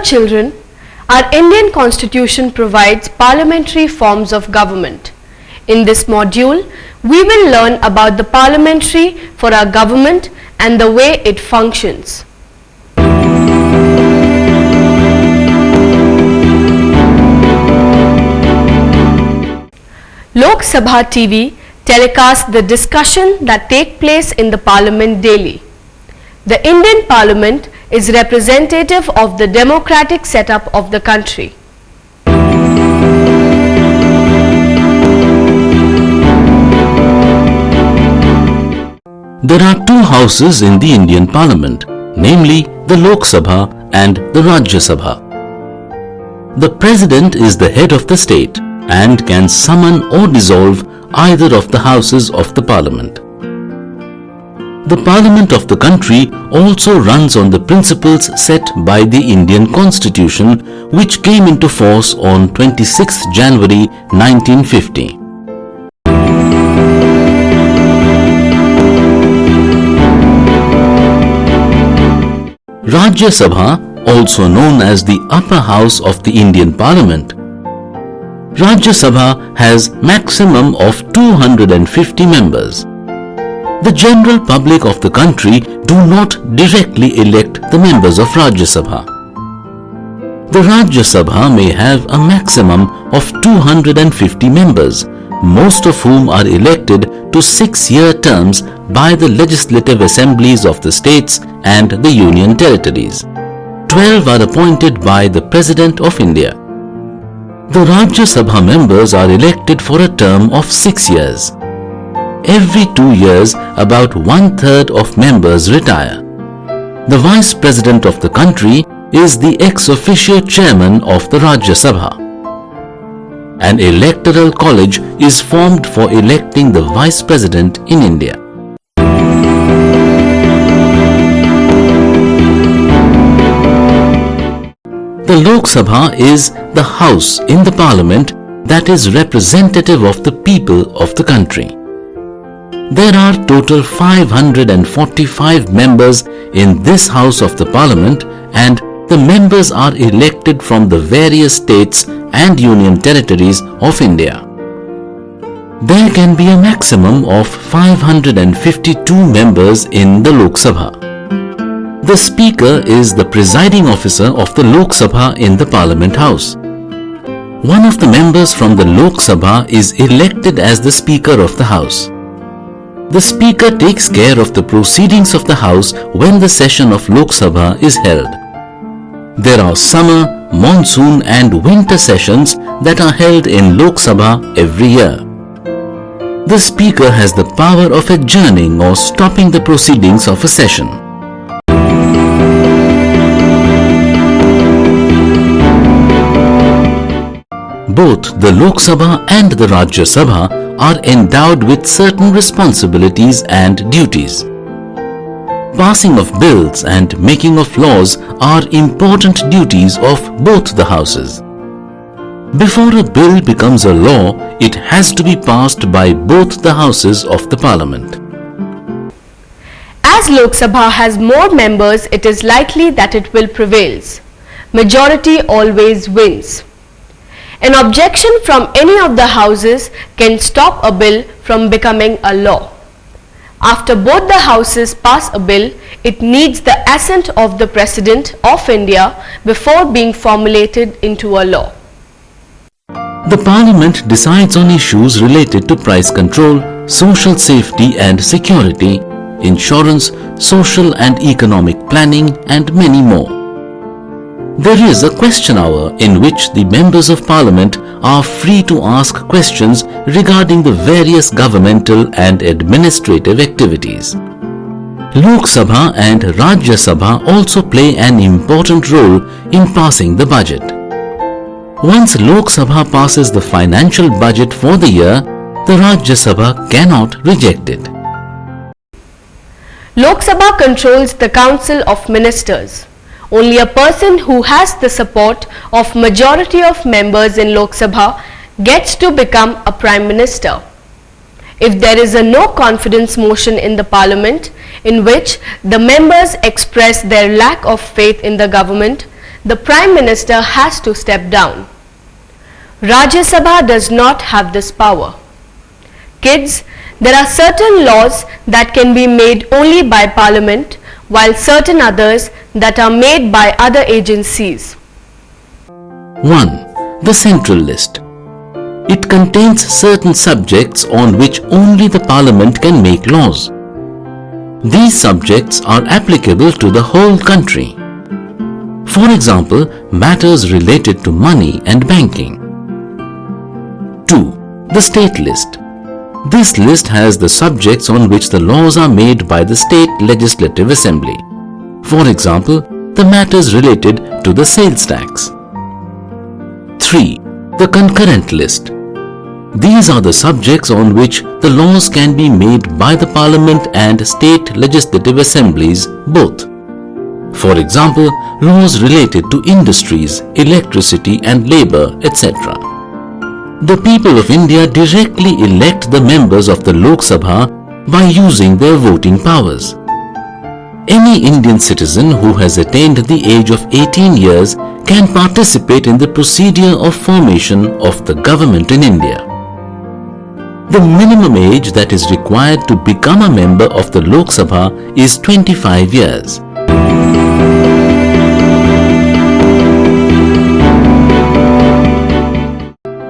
children, our Indian Constitution provides parliamentary forms of government. In this module, we will learn about the parliamentary for our government and the way it functions. Lok Sabha TV telecasts the discussion that take place in the Parliament daily. The Indian Parliament is representative of the democratic setup of the country. There are two houses in the Indian Parliament, namely the Lok Sabha and the Rajya Sabha. The President is the head of the state and can summon or dissolve either of the houses of the Parliament. The Parliament of the country also runs on the principles set by the Indian Constitution, which came into force on 26 January 1950. Rajya Sabha, also known as the upper house of the Indian Parliament. Rajya Sabha has maximum of 250 members. The general public of the country do not directly elect the members of Rajya Sabha. The Rajya Sabha may have a maximum of 250 members, most of whom are elected to 6-year terms by the legislative assemblies of the states and the union territories. 12 are appointed by the President of India. The Rajya Sabha members are elected for a term of 6 years. Every 2 years, about 1/3 of members retire. The Vice President of the country is the ex officio chairman of the Rajya Sabha. An electoral college is formed for electing the Vice President in India. The Lok Sabha is the house in the Parliament that is representative of the people of the country. There are total 545 members in this house of the Parliament, and the members are elected from the various states and union territories of India. There can be a maximum of 552 members in the Lok Sabha. The Speaker is the presiding officer of the Lok Sabha in the Parliament House. One of the members from the Lok Sabha is elected as the Speaker of the House. The Speaker takes care of the proceedings of the House when the session of Lok Sabha is held. There are summer, monsoon and winter sessions that are held in Lok Sabha every year. The Speaker has the power of adjourning or stopping the proceedings of a session. Both the Lok Sabha and the Rajya Sabha are endowed with certain responsibilities and duties. Passing of bills and making of laws are important duties of both the houses. Before a bill becomes a law, it has to be passed by both the houses of the Parliament. As Lok Sabha has more members, it is likely that it will prevail. Majority always wins. An objection from any of the houses can stop a bill from becoming a law. After both the houses pass a bill, it needs the assent of the President of India before being formulated into a law. The Parliament decides on issues related to price control, social safety and security, insurance, social and economic planning, and many more. There is a question hour in which the members of Parliament are free to ask questions regarding the various governmental and administrative activities. Lok Sabha and Rajya Sabha also play an important role in passing the budget. Once Lok Sabha passes the financial budget for the year, the Rajya Sabha cannot reject it. Lok Sabha controls the Council of Ministers. Only a person who has the support of majority of members in Lok Sabha gets to become a Prime Minister. If there is a no confidence motion in the Parliament in which the members express their lack of faith in the government, the Prime Minister has to step down. Rajya Sabha does not have this power. Kids, there are certain laws that can be made only by Parliament, while certain others that are made by other agencies. 1. The Central List. It contains certain subjects on which only the Parliament can make laws. These subjects are applicable to the whole country. For example, matters related to money and banking. 2. The State List. This list has the subjects on which the laws are made by the State Legislative Assembly. For example, the matters related to the sales tax. 3. The Concurrent List. These are the subjects on which the laws can be made by the Parliament and State Legislative Assemblies both. For example, laws related to industries, electricity and labour, etc. The people of India directly elect the members of the Lok Sabha by using their voting powers. Any Indian citizen who has attained the age of 18 years can participate in the procedure of formation of the government in India. The minimum age that is required to become a member of the Lok Sabha is 25 years.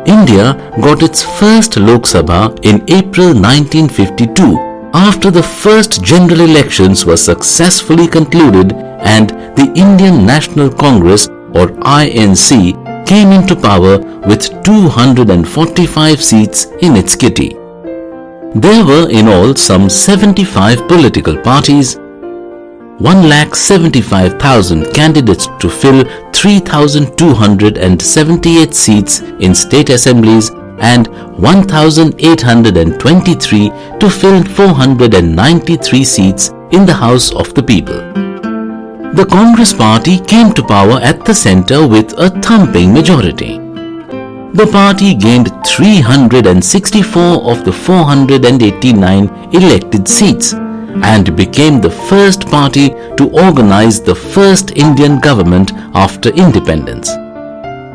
India got its first Lok Sabha in April 1952 after the first general elections were successfully concluded and the Indian National Congress or INC came into power with 245 seats in its kitty. There were in all some 75 political parties, 1,75,000 candidates to fill 3,278 seats in state assemblies and 1,823 to fill 493 seats in the House of the People. The Congress party came to power at the centre with a thumping majority. The party gained 364 of the 489 elected seats and became the first party to organize the first Indian government after independence.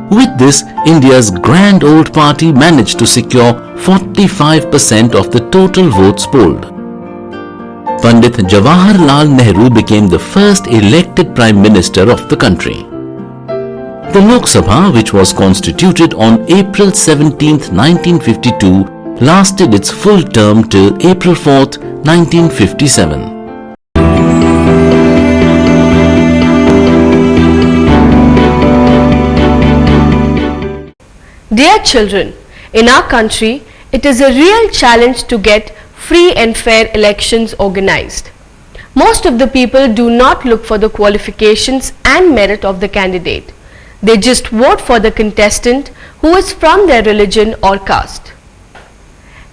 With this, India's grand old party managed to secure 45% of the total votes polled. Pandit Jawaharlal Nehru became the first elected Prime Minister of the country. The Lok Sabha, which was constituted on April 17, 1952, lasted its full term till April 4, 1957. Dear children, in our country, it is a real challenge to get free and fair elections organized. Most of the people do not look for the qualifications and merit of the candidate. They just vote for the contestant who is from their religion or caste.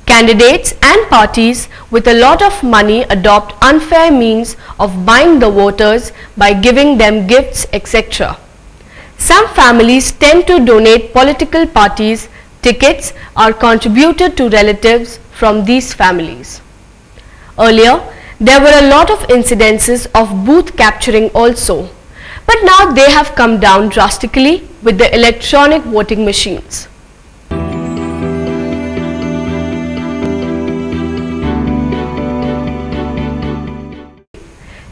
Candidates and parties with a lot of money adopt unfair means of buying the voters by giving them gifts, etc. Some families tend to donate political parties tickets are contributed to relatives from these families. Earlier, there were a lot of incidences of booth capturing also, but now they have come down drastically with the electronic voting machines.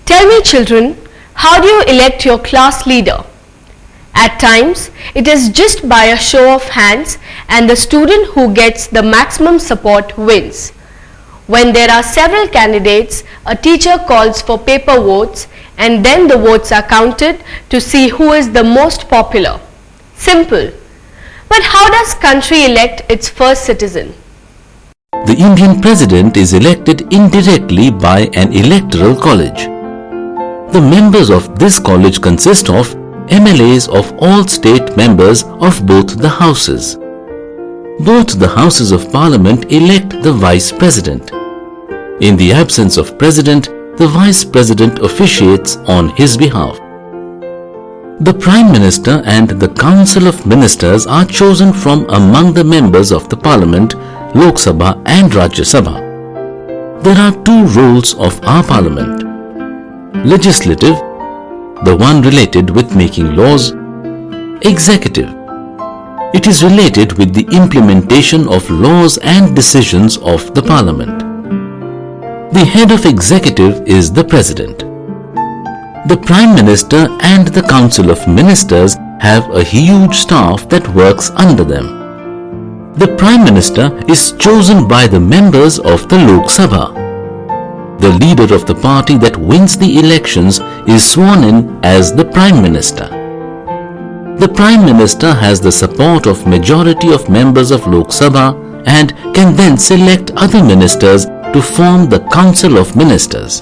Tell me children, how do you elect your class leader? At times, it is just by a show of hands and the student who gets the maximum support wins. When there are several candidates, a teacher calls for paper votes and then the votes are counted to see who is the most popular. Simple. But how does country elect its first citizen? The Indian President is elected indirectly by an electoral college. The members of this college consist of MLAs of all state members of both the houses. Both the houses of Parliament elect the Vice President. In the absence of President, the Vice President officiates on his behalf. The Prime Minister and the Council of Ministers are chosen from among the members of the Parliament, Lok Sabha and Rajya Sabha. There are two roles of our Parliament. Legislative, the one related with making laws, executive. It is related with the implementation of laws and decisions of the Parliament. The head of executive is the President. The Prime Minister and the Council of Ministers have a huge staff that works under them. The Prime Minister is chosen by the members of the Lok Sabha. The leader of the party that wins the elections is sworn in as the Prime Minister. The Prime Minister has the support of majority of members of Lok Sabha and can then select other ministers to form the Council of Ministers.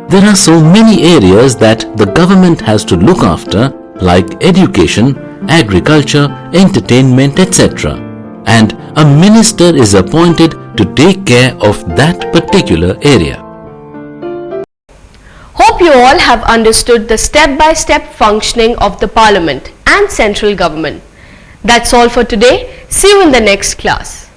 There are so many areas that the government has to look after, like education, agriculture, entertainment, etc. And a minister is appointed to take care of that particular area. Hope you all have understood the step-by-step functioning of the Parliament and central government. That's all for today. See you in the next class.